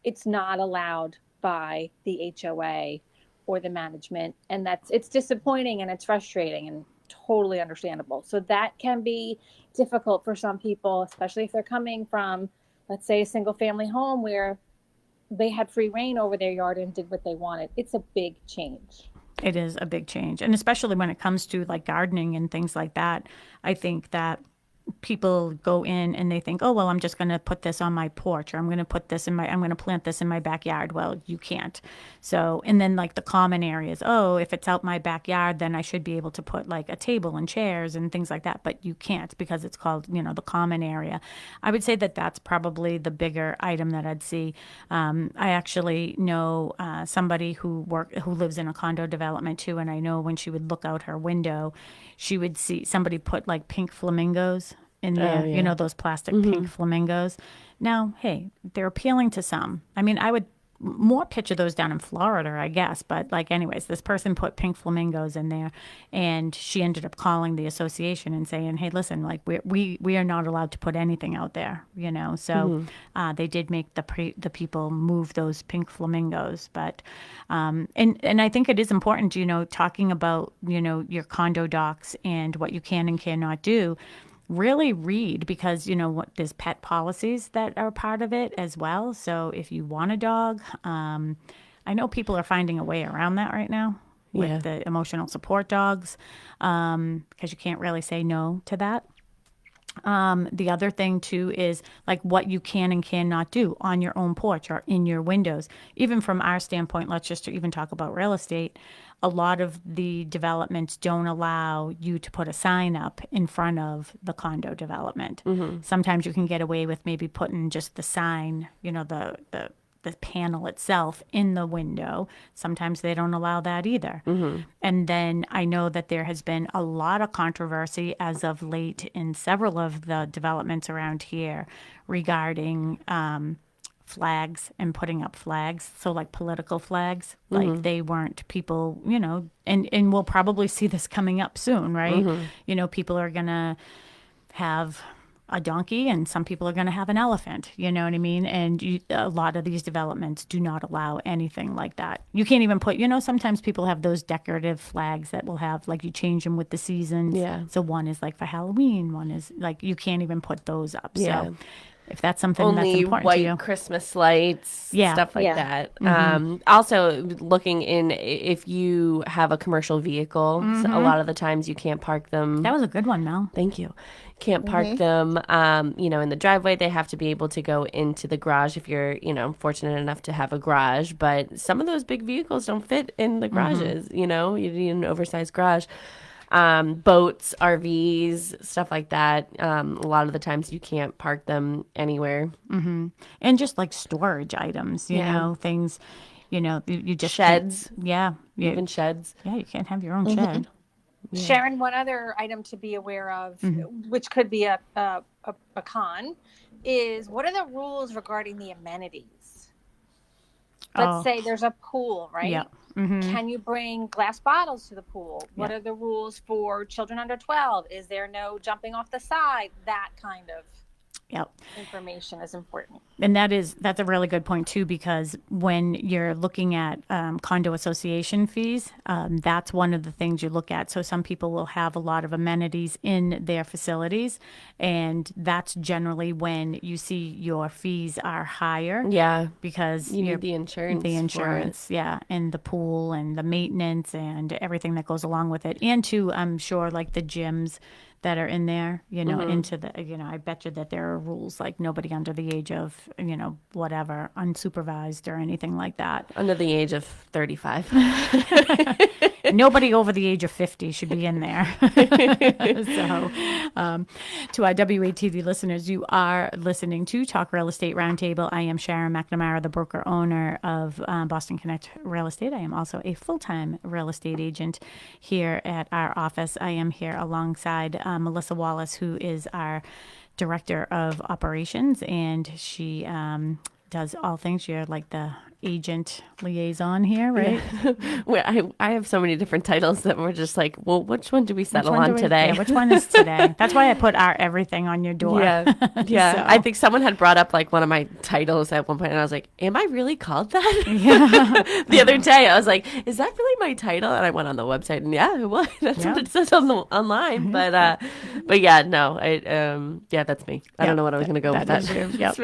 [SPEAKER 4] it's not allowed by the HOA or the management, and it's disappointing and it's frustrating, and totally understandable. So that can be difficult for some people, especially if they're coming from, let's say, a single family home where they had free reign over their yard and did what they wanted. It's a big change.
[SPEAKER 1] It is a big change. And especially when it comes to like gardening and things like that, I think that people go in and they think, oh, well, I'm just going to put this on my porch, or I'm going to I'm going to plant this in my backyard. Well, you can't. So, and then like the common areas, oh, if it's out my backyard, then I should be able to put like a table and chairs and things like that. But you can't, because it's called, the common area. I would say that that's probably the bigger item that I'd see. I actually know somebody who lives in a condo development too. And I know when she would look out her window, she would see somebody put like pink flamingos in there, those plastic pink flamingos. Now, hey, they're appealing to some. I mean, I would more picture those down in Florida, I guess. But like, anyways, this person put pink flamingos in there, and she ended up calling the association and saying, "Hey, listen, like we are not allowed to put anything out there, So they did make the people move those pink flamingos. But and I think it is important, talking about your condo docs and what you can and cannot do. Really read, because there's pet policies that are part of it as well. So if you want a dog, I know people are finding a way around that right now with the emotional support dogs, because you can't really say no to that. The other thing too is like what you can and cannot do on your own porch or in your windows. Even from our standpoint, let's just even talk about real estate. A lot of the developments don't allow you to put a sign up in front of the condo development. Sometimes you can get away with maybe putting just the sign, the panel itself in the window. Sometimes they don't allow that either. And then I know that there has been a lot of controversy as of late in several of the developments around here regarding flags and putting up flags. So like political flags, like they weren't people, and we'll probably see this coming up soon, right? People are going to have a donkey, and some people are going to have an elephant, you know what I mean? And a lot of these developments do not allow anything like that. You can't even put, sometimes people have those decorative flags that will have, like, you change them with the seasons.
[SPEAKER 2] Yeah.
[SPEAKER 1] So one is like for Halloween, one is like, you can't even put those up.
[SPEAKER 2] Yeah.
[SPEAKER 1] So if that's something
[SPEAKER 2] Only
[SPEAKER 1] that's important
[SPEAKER 2] white
[SPEAKER 1] to you.
[SPEAKER 2] Christmas lights, stuff like that. Also, looking in, if you have a commercial vehicle, so a lot of the times you can't park them.
[SPEAKER 1] That was a good one, Mel.
[SPEAKER 2] Thank you. Can't park them, in the driveway. They have to be able to go into the garage if you're, fortunate enough to have a garage. But some of those big vehicles don't fit in the garages, you need an oversized garage. Boats, RVs, stuff like that. A lot of the times you can't park them anywhere.
[SPEAKER 1] And just like storage items, you know, things, you just
[SPEAKER 2] sheds.
[SPEAKER 1] Even
[SPEAKER 2] sheds.
[SPEAKER 1] Yeah, you can't have your own shed.
[SPEAKER 4] Yeah. Sharon, one other item to be aware of, which could be a con, is what are the rules regarding the amenities? Let's say there's a pool, right?
[SPEAKER 1] Yeah.
[SPEAKER 4] Can you bring glass bottles to the pool? What are the rules for children under 12? Is there no jumping off the side? That kind of information is important.
[SPEAKER 1] And that's a really good point too, because when you're looking at condo association fees, that's one of the things you look at. So some people will have a lot of amenities in their facilities, and that's generally when you see your fees are higher.
[SPEAKER 2] Yeah,
[SPEAKER 1] because
[SPEAKER 2] you need the insurance.
[SPEAKER 1] And the pool and the maintenance and everything that goes along with it. And too, I'm sure, like the gyms that are in there, into the, I bet you that there are rules like nobody under the age of, whatever, unsupervised or anything like that.
[SPEAKER 2] Under the age of 35.
[SPEAKER 1] Nobody over the age of 50 should be in there. So, to our WATV listeners, you are listening to Talk Real Estate Roundtable. I am Sharon McNamara, the broker owner of Boston Connect Real Estate. I am also a full-time real estate agent here at our office. I am here alongside Melissa Wallace, who is our Director of Operations, and she does all things. You're like the agent liaison here, right?
[SPEAKER 2] Yeah. Well, I have so many different titles that we're just like, well, which one do we settle on today?
[SPEAKER 1] Yeah, which one is today? That's why I put our everything on your door.
[SPEAKER 2] Yeah. Yeah.
[SPEAKER 1] So.
[SPEAKER 2] I think someone had brought up like one of my titles at one point, and I was like, am I really called that? Yeah. The other day, I was like, is that really my title? And I went on the website, and yeah, it was. That's what it says online. But yeah, no, yeah, that's me. I don't know what I was going to go with that.
[SPEAKER 1] Yep.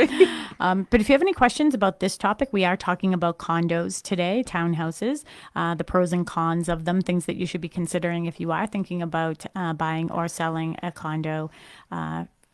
[SPEAKER 1] But if you have any questions about this topic, we are talking about condos today, townhouses, the pros and cons of them, things that you should be considering if you are thinking about buying or selling a condo.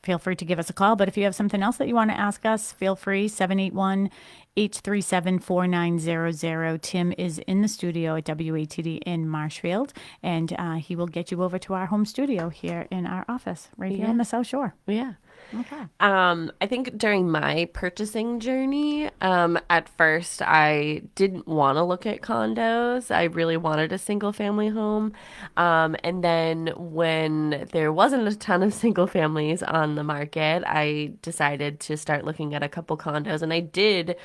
[SPEAKER 1] Feel free to give us a call. But if you have something else that you want to ask us, feel free, 781-837-4900. Tim is in the studio at WATD in Marshfield, and he will get you over to our home studio here in our office right here on the South Shore.
[SPEAKER 2] Yeah.
[SPEAKER 1] Okay.
[SPEAKER 2] I think during my purchasing journey, at first I didn't want to look at condos. I really wanted a single family home. And then when there wasn't a ton of single families on the market, I decided to start looking at a couple condos, and I did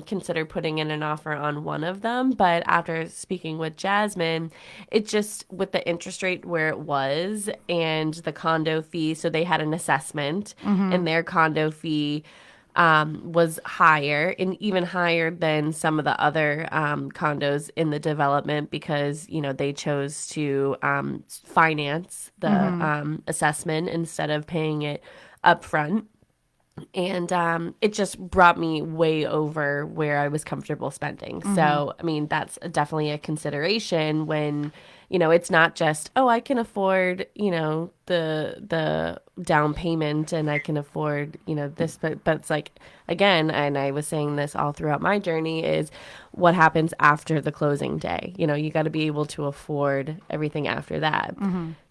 [SPEAKER 2] consider putting in an offer on one of them. But after speaking with Jasmine, it just, with the interest rate where it was and the condo fee, so they had an assessment and their condo fee was higher, and even higher than some of the other condos in the development, because, you know, they chose to finance the assessment instead of paying it upfront. And it just brought me way over where I was comfortable spending. So, I mean, that's definitely a consideration when, you know, it's not just, oh, I can afford, you know, the down payment and I can afford, you know, this. But it's like, again, and I was saying this all throughout my journey, is what happens after the closing day. You know, you got to be able to afford everything after that.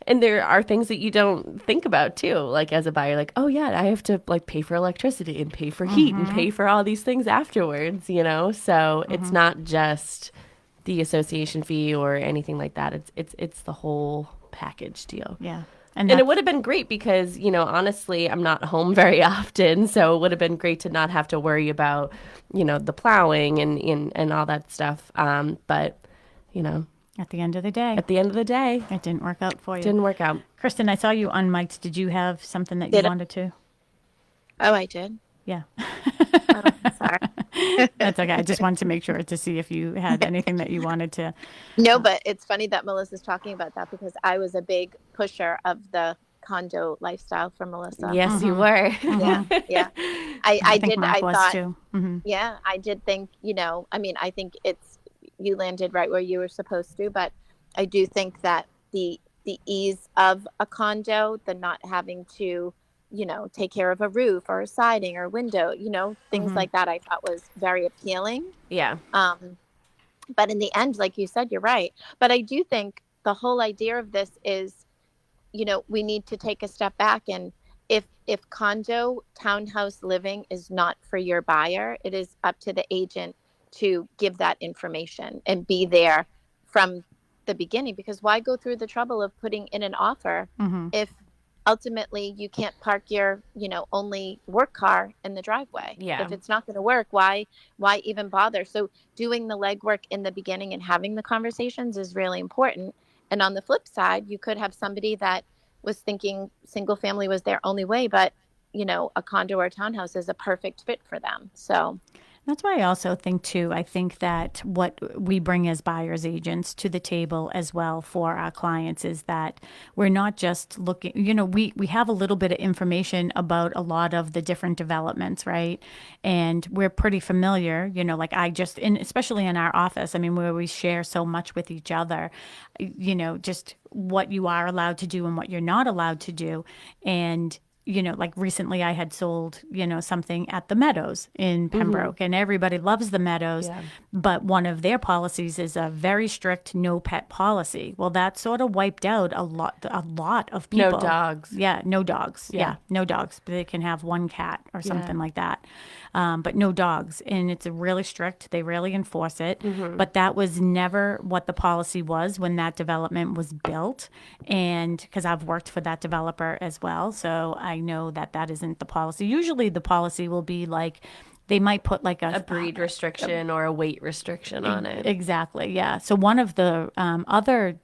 [SPEAKER 2] And there are things that you don't think about too, like as a buyer, like, oh yeah, I have to like pay for electricity and pay for heat and pay for all these things afterwards, you know? So it's not just the association fee or anything like that. It's the whole package deal.
[SPEAKER 1] Yeah.
[SPEAKER 2] And it would have been great because, you know, honestly, I'm not home very often. So it would have been great to not have to worry about, you know, the plowing and all that stuff. But, you know.
[SPEAKER 1] At the end of the day.
[SPEAKER 2] It
[SPEAKER 1] didn't work out for you.
[SPEAKER 2] Didn't work out.
[SPEAKER 1] Kristen, I saw you unmiked. Did you have something that you wanted to?
[SPEAKER 5] Oh, I did?
[SPEAKER 1] Yeah.
[SPEAKER 5] Oh, sorry.
[SPEAKER 1] That's okay. I just wanted to make sure to see if you had anything that you wanted to.
[SPEAKER 5] No, but it's funny that Melissa's talking about that, because I was a big pusher of the condo lifestyle for Melissa.
[SPEAKER 2] Yes, you were.
[SPEAKER 5] Yeah. I
[SPEAKER 1] think
[SPEAKER 5] did.
[SPEAKER 1] Mark
[SPEAKER 5] I
[SPEAKER 1] was
[SPEAKER 5] thought,
[SPEAKER 1] too.
[SPEAKER 5] yeah, I did think, you know, I mean, I think you landed right where you were supposed to, but I do think that the ease of a condo, the not having to, you know, take care of a roof or a siding or window, you know, things like that, I thought was very appealing.
[SPEAKER 2] Yeah.
[SPEAKER 5] But in the end, like you said, you're right. But I do think the whole idea of this is, you know, we need to take a step back, and if condo townhouse living is not for your buyer, it is up to the agent to give that information and be there from the beginning, because why go through the trouble of putting in an offer if ultimately you can't park your, you know, only work car in the driveway?
[SPEAKER 2] Yeah.
[SPEAKER 5] If it's not going to work, why even bother? So doing the legwork in the beginning and having the conversations is really important. And on the flip side, you could have somebody that was thinking single family was their only way, but, you know, a condo or a townhouse is a perfect fit for them. So
[SPEAKER 1] that's why I also think, too, I think that what we bring as buyers agents to the table as well for our clients is that we're not just looking, you know, we have a little bit of information about a lot of the different developments, right? And we're pretty familiar, you know, like especially in our office, I mean, where we share so much with each other, you know, just what you are allowed to do and what you're not allowed to do. And you know, like recently I had sold, you know, something at the Meadows in Pembroke, and everybody loves the Meadows, but one of their policies is a very strict no pet policy. Well, that sort of wiped out a lot of people.
[SPEAKER 2] No dogs.
[SPEAKER 1] Yeah, no dogs. Yeah, no dogs. They can have one cat or something like that, but no dogs. And it's really strict. They really enforce it. But that was never what the policy was when that development was built. And because I've worked for that developer as well, so I know that isn't the policy. Usually the policy will be like they might put like
[SPEAKER 2] a breed restriction or a weight restriction on it.
[SPEAKER 1] Exactly, yeah. So one of the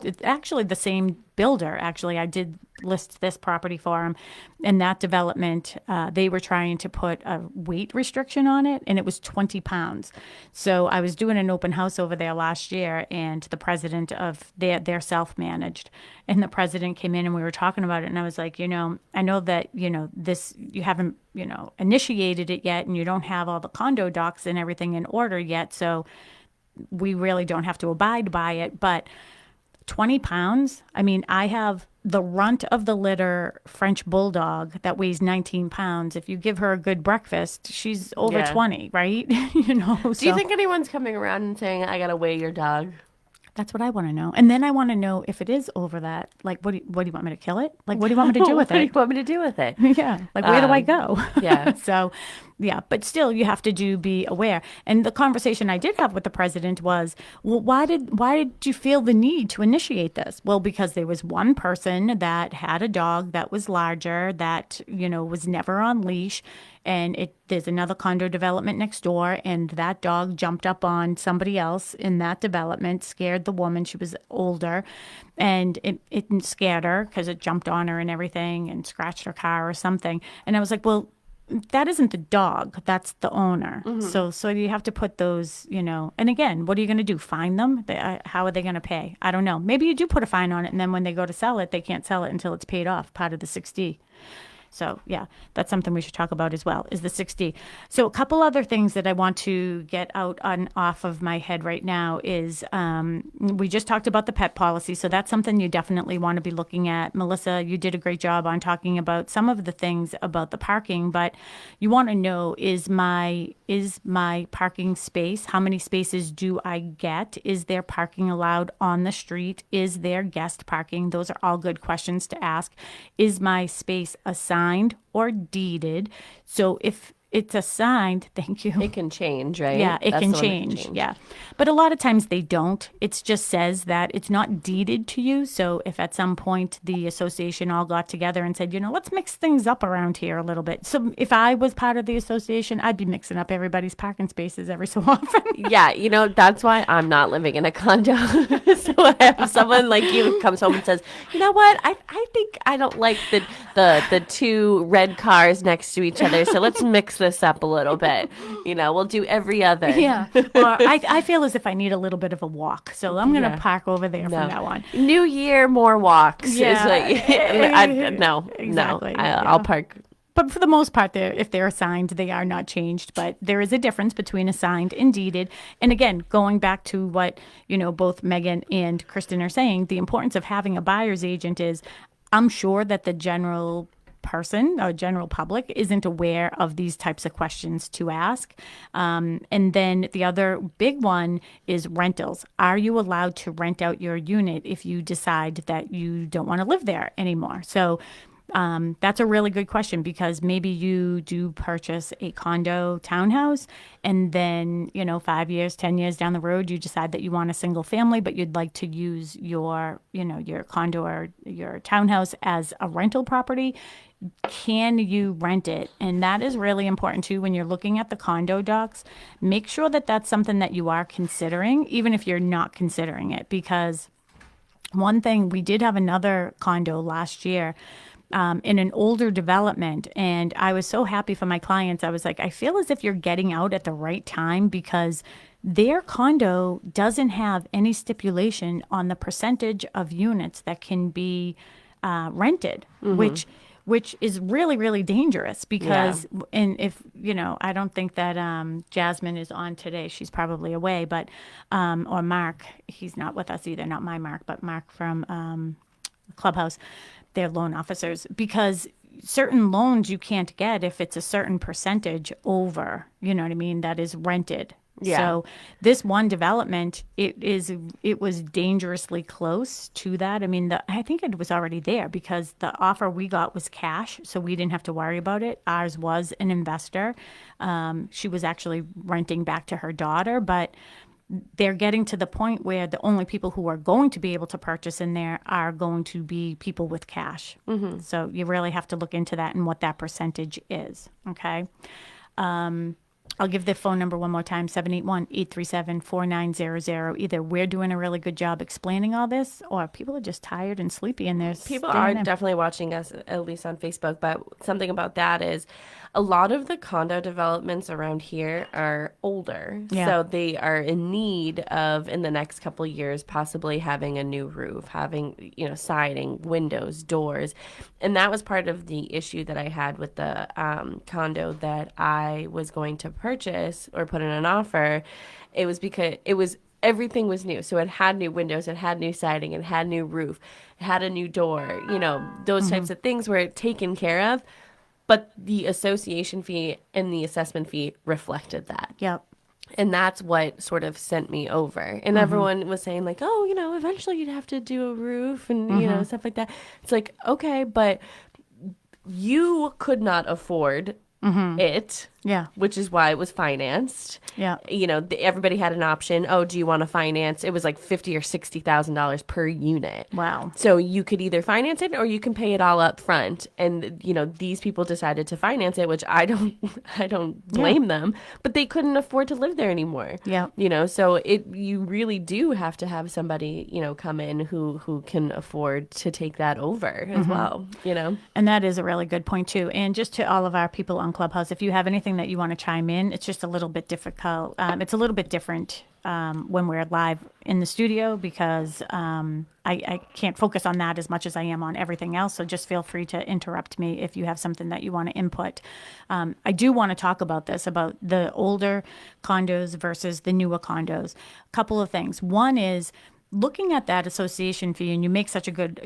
[SPEAKER 1] it's actually the same builder. Actually, I did list this property for him, and that development, they were trying to put a weight restriction on it, and it was 20 pounds. So I was doing an open house over there last year, and the president of they're self-managed, and the president came in and we were talking about it, and I was like, I know that, this, you haven't, initiated it yet, and you don't have all the condo docs and everything in order yet, so we really don't have to abide by it, but 20 pounds. I mean, I have the runt of the litter French bulldog that weighs 19 pounds. If you give her a good breakfast, she's over 20, right?
[SPEAKER 2] Do you think anyone's coming around and saying, I got to weigh your dog?
[SPEAKER 1] That's what I want to know. And then I want to know if it is over that, like, what do you want me to kill it? Like, what do you want me to do with it?
[SPEAKER 2] What do you want me to do with it?
[SPEAKER 1] Yeah. Like, where do I go?
[SPEAKER 2] Yeah.
[SPEAKER 1] So, yeah, but still you have to be aware. And the conversation I did have with the president was, well, why did you feel the need to initiate this? Well, because there was one person that had a dog that was larger, that, was never on leash. And there's another condo development next door, and that dog jumped up on somebody else in that development, scared the woman. She was older, and it scared her because it jumped on her and everything and scratched her car or something. And I was like, well, that isn't the dog, that's the owner. Mm-hmm. So you have to put those, and again, what are you going to do? Fine them? How are they going to pay? I don't know. Maybe you do put a fine on it, and then when they go to sell it, they can't sell it until it's paid off, part of the 6D. So, yeah, that's something we should talk about as well, is the 6D. So a couple other things that I want to get off of my head right now is we just talked about the pet policy. So that's something you definitely want to be looking at. Melissa, you did a great job on talking about some of the things about the parking, but you want to know, is my parking space, how many spaces do I get? Is there parking allowed on the street? Is there guest parking? Those are all good questions to ask. Is my space assigned or deeded? So if it's assigned, thank you.
[SPEAKER 2] It can change, right?
[SPEAKER 1] Yeah, it can change. Yeah. But a lot of times they don't. It just says that it's not deeded to you. So if at some point the association all got together and said, let's mix things up around here a little bit. So if I was part of the association, I'd be mixing up everybody's parking spaces every so often.
[SPEAKER 2] Yeah, that's why I'm not living in a condo. So I have someone like you who comes home and says, you know what? I think I don't like the two red cars next to each other. So let's mix this up a little bit. We'll do every other.
[SPEAKER 1] Yeah. Or I feel as if I need a little bit of a walk. So I'm going to park over there from now on.
[SPEAKER 2] New year, more walks.
[SPEAKER 1] Yeah.
[SPEAKER 2] No.
[SPEAKER 1] Exactly.
[SPEAKER 2] I'll park.
[SPEAKER 1] But for the most part, if they're assigned, they are not changed. But there is a difference between assigned and deeded. And again, going back to what, both Megan and Kristen are saying, the importance of having a buyer's agent is, I'm sure that the general person or general public isn't aware of these types of questions to ask. And then the other big one is rentals. Are you allowed to rent out your unit if you decide that you don't want to live there anymore? So that's a really good question, because maybe you do purchase a condo townhouse, and then, 5 years, 10 years down the road, you decide that you want a single family, but you'd like to use your condo or your townhouse as a rental property. Can you rent it? And that is really important too when you're looking at the condo docs. Make sure that that's something that you are considering, even if you're not considering it, because one thing, we did have another condo last year in an older development, and I was so happy for my clients. I was like, I feel as if you're getting out at the right time, because their condo doesn't have any stipulation on the percentage of units that can be rented, which is really, really dangerous, because, and if, I don't think that Jasmine is on today. She's probably away, but, or Mark, he's not with us either. Not my Mark, but Mark from Clubhouse. They're loan officers, because certain loans you can't get if it's a certain percentage over, that is rented. Yeah. So this one development, it was dangerously close to that. I mean, I think it was already there, because the offer we got was cash, so we didn't have to worry about it. Ours was an investor. She was actually renting back to her daughter, but they're getting to the point where the only people who are going to be able to purchase in there are going to be people with cash. Mm-hmm. So you really have to look into that and what that percentage is. Okay. I'll give the phone number one more time, 781-837-4900. Either we're doing a really good job explaining all this, or people are just tired and sleepy and there's
[SPEAKER 2] people are definitely watching us, at least on Facebook. But something about that is a lot of the condo developments around here are older.
[SPEAKER 1] Yeah.
[SPEAKER 2] So they are in need of, in the next couple of years, possibly having a new roof, having, siding, windows, doors. And that was part of the issue that I had with the condo that I was going to purchase or put in an offer. It was because everything was new. So it had new windows, it had new siding, it had new roof, it had a new door, those types of things were taken care of. But the association fee and the assessment fee reflected that.
[SPEAKER 1] Yep.
[SPEAKER 2] And that's what sort of sent me over. And everyone was saying like, oh, eventually you'd have to do a roof and, stuff like that. It's like, okay, but you could not afford it.
[SPEAKER 1] Yeah.
[SPEAKER 2] Which is why it was financed.
[SPEAKER 1] Yeah.
[SPEAKER 2] Everybody had an option. Oh, do you want to finance? It was like $50,000 or $60,000 per unit.
[SPEAKER 1] Wow.
[SPEAKER 2] So you could either finance it or you can pay it all up front. And these people decided to finance it, which I don't blame them. But they couldn't afford to live there anymore.
[SPEAKER 1] Yeah.
[SPEAKER 2] So you really do have to have somebody come in who can afford to take that over as well.
[SPEAKER 1] And that is a really good point too. And just to all of our people on Clubhouse, if you have anything that you want to chime in, it's just a little bit difficult. It's a little bit different when we're live in the studio because I can't focus on that as much as I am on everything else. So just feel free to interrupt me if you have something that you want to input. I do want to talk about this, about the older condos versus the newer condos. A couple of things. One is, looking at that association fee, and you make such a good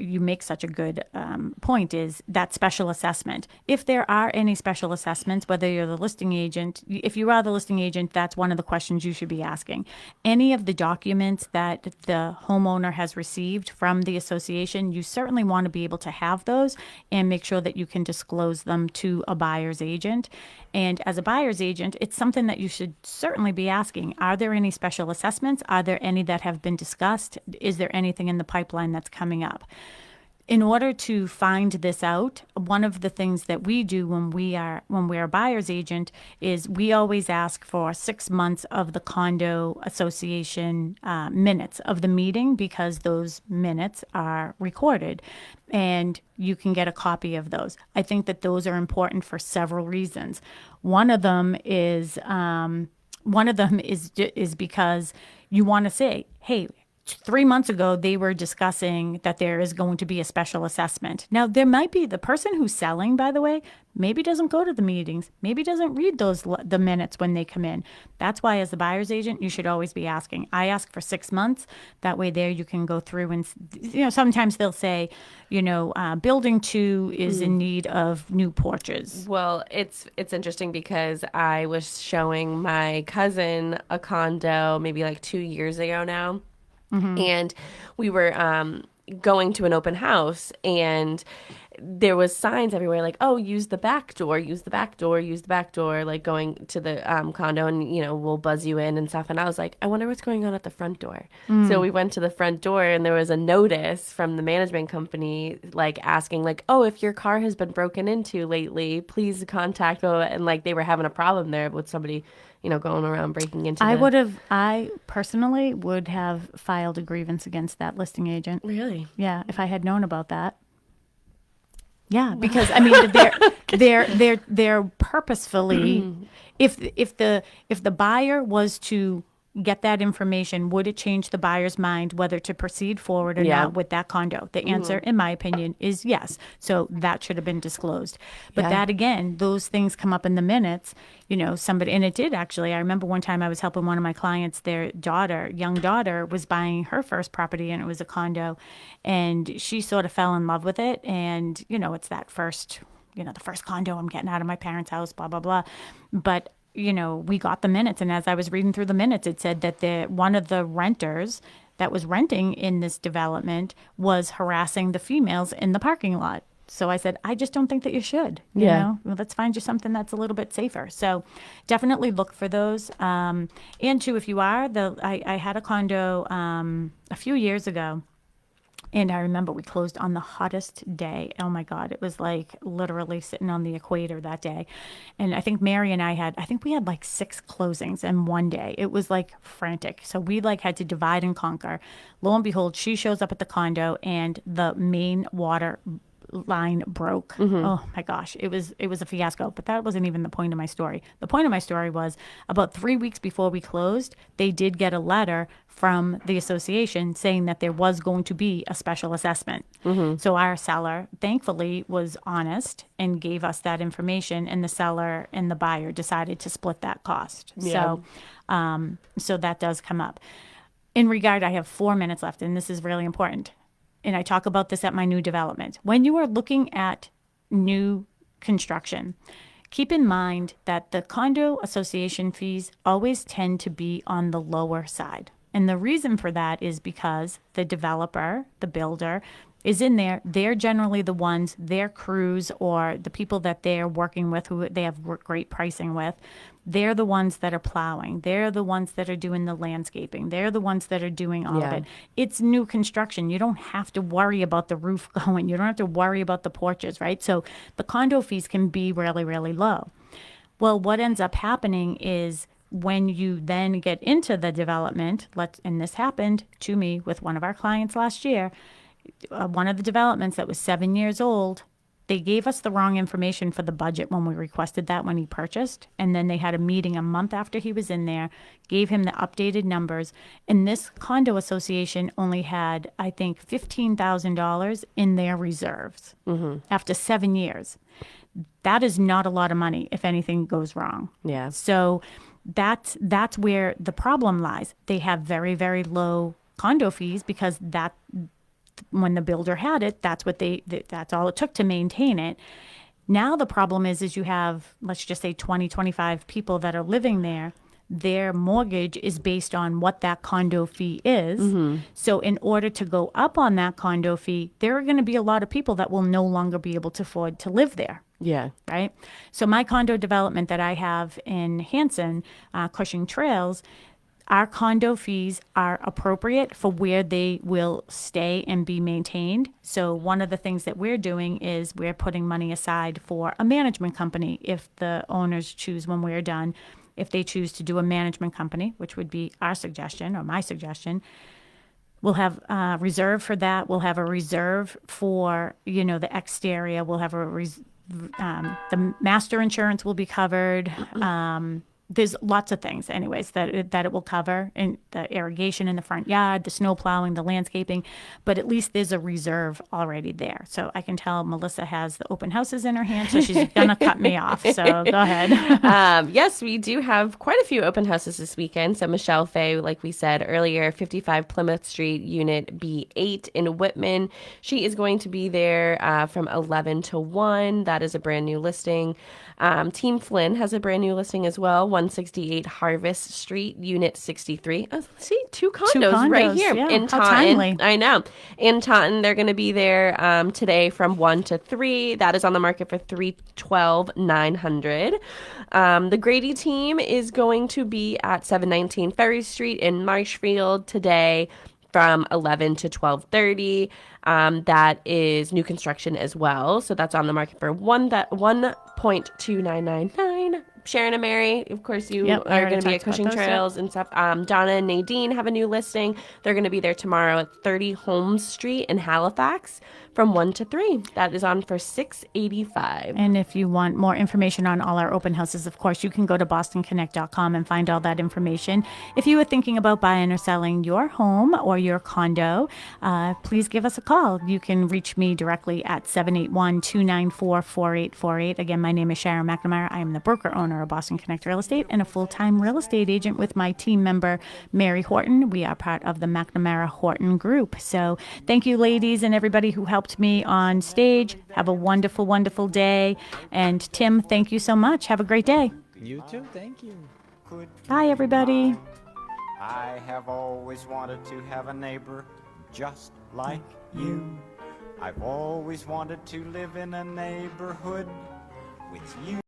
[SPEAKER 1] point, is that special assessment. If there are any special assessments, whether you're the listing agent, if you are the listing agent, that's one of the questions you should be asking. Any of the documents that the homeowner has received from the association, you certainly want to be able to have those and make sure that you can disclose them to a buyer's agent. And as a buyer's agent, it's something that you should certainly be asking. Are there any special assessments? Are there any that have been discussed? Is there anything in the pipeline that's coming up? In order to find this out, one of the things that we do when we're a buyer's agent is we always ask for 6 months of the condo association minutes of the meeting, because those minutes are recorded and you can get a copy of those. I think that those are important for several reasons. One of them is because you want to say, hey, 3 months ago, they were discussing that there is going to be a special assessment. Now, there might be the person who's selling, by the way, maybe doesn't go to the meetings, maybe doesn't read the minutes when they come in. That's why, as the buyer's agent, you should always be asking. I ask for 6 months. That way there you can go through and, sometimes they'll say, building 2 is in need of new porches.
[SPEAKER 2] Well, it's interesting because I was showing my cousin a condo maybe like 2 years ago now. And we were going to an open house, and there was signs everywhere like, oh, use the back door, use the back door, use the back door, like going to the condo and, we'll buzz you in and stuff. And I was like, I wonder what's going on at the front door. So we went to the front door, and there was a notice from the management company, like asking like, oh, if your car has been broken into lately, please contact. And like they were having a problem there with somebody going around breaking into
[SPEAKER 1] I personally would have filed a grievance against that listing agent.
[SPEAKER 2] Really?
[SPEAKER 1] Yeah, if I had known about that. Yeah, because I mean they're purposefully if the buyer was to get that information, would it change the buyer's mind whether to proceed forward or not with that condo? The answer, in my opinion, is yes. So that should have been disclosed. But that, again, those things come up in the minutes. Somebody, and it did actually. I remember one time I was helping one of my clients, their young daughter, was buying her first property, and it was a condo, and she sort of fell in love with it. And, it's that first, the first condo I'm getting out of my parents' house, blah, blah, blah. But we got the minutes, and as I was reading through the minutes, it said that one of the renters that was renting in this development was harassing the females in the parking lot. So I said, I just don't think that you should. Well, let's find you something that's a little bit safer. So definitely look for those. And too, if you are I had a condo a few years ago And I remember we closed on the hottest day. Oh my God. It was like literally sitting on the equator that day. And I think Mary and I think we had like 6 closings in one day. It was like frantic. So we like had to divide and conquer. Lo and behold, she shows up at the condo and the main water line broke. Oh my gosh, it was a fiasco. But that wasn't even the point of my story. The point of my story was about 3 weeks before we closed, they did get a letter from the association saying that there was going to be a special assessment. So our seller, thankfully, was honest and gave us that information, and the seller and the buyer decided to split that cost.
[SPEAKER 2] Yeah.
[SPEAKER 1] So that does come up. In regard, I have 4 minutes left, and this is really important. And I talk about this at my new development. When you are looking at new construction, keep in mind that the condo association fees always tend to be on the lower side. And the reason for that is because the developer, the builder, is in there. They're generally the ones, their crews or the people that they're working with, who they have great pricing with, they're the ones that are plowing. They're the ones that are doing the landscaping. They're the ones that are doing all of it. It's new construction. You don't have to worry about the roof going. You don't have to worry about the porches, right? So the condo fees can be really, really low. Well, what ends up happening is when you then get into the development, and this happened to me with one of our clients last year, one of the developments that was 7 years old, they gave us the wrong information for the budget when we requested that when he purchased. And then they had a meeting a month after he was in there, gave him the updated numbers. And this condo association only had, I think, $15,000 in their reserves after 7 years. That is not a lot of money if anything goes wrong.
[SPEAKER 2] Yeah.
[SPEAKER 1] So that's where the problem lies. They have very, very low condo fees because that when the builder had it, that's all it took to maintain it. Now the problem is you have, let's just say 20, 25 people that are living there. Their mortgage is based on what that condo fee is. So in order to go up on that condo fee, there are going to be a lot of people that will no longer be able to afford to live there.
[SPEAKER 2] Yeah.
[SPEAKER 1] Right. So my condo development that I have in Hanson, Cushing Trails, our condo fees are appropriate for where they will stay and be maintained. So one of the things that we're doing is we're putting money aside for a management company if the owners choose when we're done. If they choose to do a management company, which would be our suggestion or my suggestion, we'll have a reserve for that. We'll have a reserve for, the exterior. We'll have the master insurance will be covered. There's lots of things, anyways, that it will cover, and the irrigation in the front yard, the snow plowing, the landscaping, but at least there's a reserve already there. So I can tell Melissa has the open houses in her hand, so she's gonna cut me off. So go ahead.
[SPEAKER 2] Yes, we do have quite a few open houses this weekend. So Michelle Fay, like we said earlier, 55 Plymouth Street, Unit B8 in Whitman. She is going to be there from 11 to 1. That is a brand new listing. Team Flynn has a brand new listing as well, 168 Harvest Street, Unit 63. Oh, see, two condos right here in Taunton. I know. In Taunton, they're going to be there today from 1 to 3. That is on the market for $312,900. The Grady team is going to be at 719 Ferry Street in Marshfield today from 11 to 12:30. That is new construction as well. So that's on the market for $1.2999. Sharon and Mary, of course, you are going to be at Cushing Trails and stuff. Donna and Nadine have a new listing. They're going to be there tomorrow at 30 Holmes Street in Halifax from 1 to 3. That is on for $685.
[SPEAKER 1] And if you want more information on all our open houses, of course, you can go to bostonconnect.com and find all that information. If you were thinking about buying or selling your home or your condo, please give us a call. You can reach me directly at 781-294-4848. Again, my name is Sharon McNamara. I am the broker owner of Boston Connect Real Estate and a full-time real estate agent with my team member, Mary Horton. We are part of the McNamara Horton Group. So thank you, ladies, and everybody who helped me on stage. Have a wonderful, wonderful day. And Tim, thank you so much. Have a great day.
[SPEAKER 3] You too. Thank you.
[SPEAKER 1] Bye, everybody.
[SPEAKER 6] I have always wanted to have a neighbor just like you. I've always wanted to live in a neighborhood with you.